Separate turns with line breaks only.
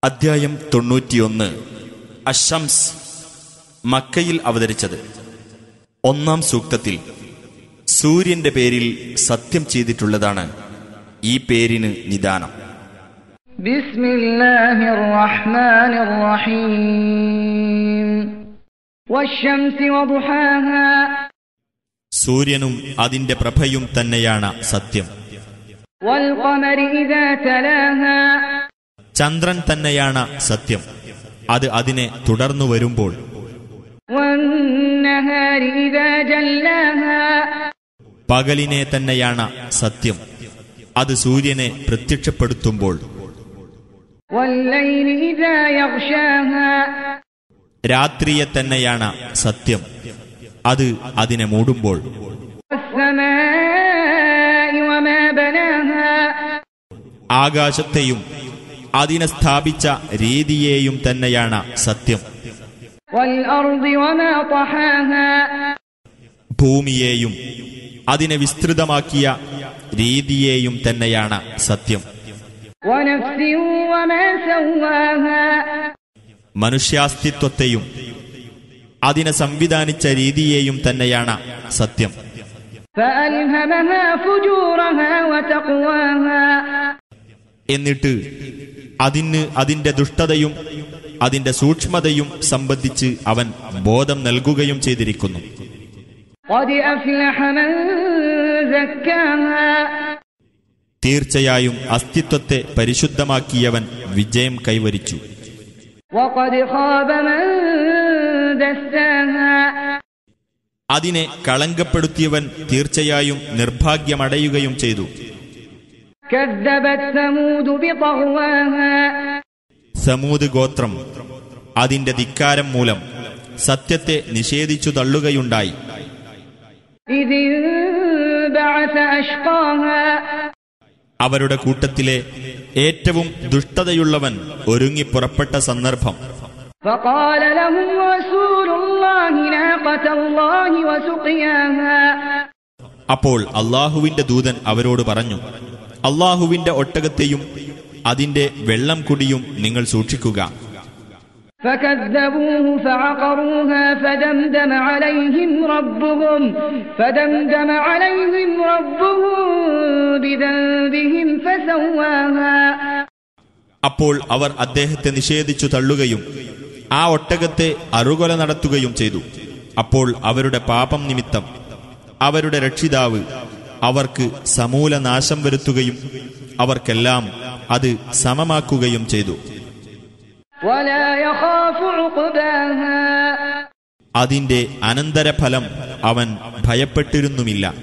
അദ്ധ്യായം 91 അശംസ്. മക്കയിൽ അവതരിച്ചത്. ഒന്നാം സൂക്തത്തിൽ സൂര്യന്റെ പേരിൽ സത്യം ചെയ്തിട്ടുള്ളതാണ് ഈ പേരിന് നിദാനം.
ബിസ്മില്ലാഹിർ റഹ്മാനിർ റഹീം. വശംസി വദുഹാഹാ.
സൂര്യനും അതിന്റെ പ്രഭയും തന്നെയാണ് സത്യം.
വൽ ഖമരി ഇദാ തലാഹാ.
ചന്ദ്രൻ തന്നെയാണ് സത്യം, അത് അതിനെ തുടർന്നു വരുമ്പോൾ.
വന്നഹാരി ഇദാ ജല്ലാഹാ.
പകലിനെ തന്നെയാണ് സത്യം, അത് സൂര്യനെ പ്രത്യക്ഷപ്പെടുത്തുമ്പോൾ.
വല്ലൈലി ഇദാ യഗ്ശാഹാ.
രാത്രിയെ തന്നെയാണ് സത്യം, അത് അതിനെ മൂടുമ്പോൾ.
വസ്സമാഇ വമാ ബനാഹാ.
ആകാശത്തെയും അതിനെ സ്ഥാപിച്ച രീതിയെയും തന്നെയാണ് സത്യം.
വൽ അർദി വമാ തഹാഹാ.
ഭൂമിയെയും അതിനെ വിസ്തൃതമാക്കിയ രീതിയെയും തന്നെയാണ് സത്യം.
വനഫ്സി വമാ സവ്വാഹാ.
മനുഷ്യാസ്തിത്വത്തെയും അതിനെ സംവിധാനിച്ച രീതിയെയും തന്നെയാണ് സത്യം.
ഫഅൽഹമഹാ ഫുജൂറഹാ വതഖ്വാഹാ.
എന്നിട്ട് അതിന് അതിന്റെ ദുഷ്ടതയും അതിന്റെ സൂക്ഷ്മതയും സംബന്ധിച്ച് അവൻ ബോധം നൽകുകയും ചെയ്തിരിക്കുന്നു.
ഖദ് അഫ്ലഹ മൻ സക്കാഹാ.
തീർച്ചയായും അസ്തിത്വത്തെ പരിശുദ്ധമാക്കിയവൻ വിജയം കൈവരിച്ചു.
വഖദ് ഖാബ മൻ ദസ്സാഹാ.
അതിനെ കളങ്കപ്പെടുത്തിയവൻ തീർച്ചയായും നിർഭാഗ്യമടയുകയും ചെയ്തു.
കദ്ദബത് സമൂദ് ബിതഗ്വാഹാ.
സമൂദ് ഗോത്രം അതിന്റെ ധിക്കാരം മൂലം സത്യത്തെ നിഷേധിച്ചു തള്ളുകയുണ്ടായി.
ഇദ് ബഅസ അഷ്ഖാഹാ.
അവരുടെ കൂട്ടത്തിലെ ഏറ്റവും ദുഷ്ടതയുള്ളവൻ ഒരുങ്ങി പുറപ്പെട്ട സന്ദർഭം.
ഫഖാല ലഹും റസൂലുള്ളാഹി നാഖതല്ലാഹി വസുഖിയാഹാ.
അപ്പോൾ അല്ലാഹുവിന്റെ ദൂതൻ അവരോട് പറഞ്ഞു, അല്ലാഹുവിന്റെ ഒട്ടകത്തെയും അതിന്റെ വെള്ളം കുടിയും നിങ്ങൾ സൂക്ഷിക്കുക.
فكذبوه فعقروها فدمدم عليهم ربهم بذنبهم فسواها.
അപ്പോൾ അവർ അദ്ദേഹത്തെ നിഷേധിച്ചു തള്ളുകയും ആ ഒട്ടകത്തെ അറുകൊല നടത്തുകയും ചെയ്തു. അപ്പോൾ അവരുടെ പാപം നിമിത്തം അവരുടെ രക്ഷിതാവ് അവർക്ക് സമൂല നാശം വരുത്തുകയും അവർക്കെല്ലാം അത് സമമാക്കുകയും ചെയ്തു. അതിന്റെ അനന്തരഫലം അവൻ ഭയപ്പെട്ടിരുന്നുമില്ല.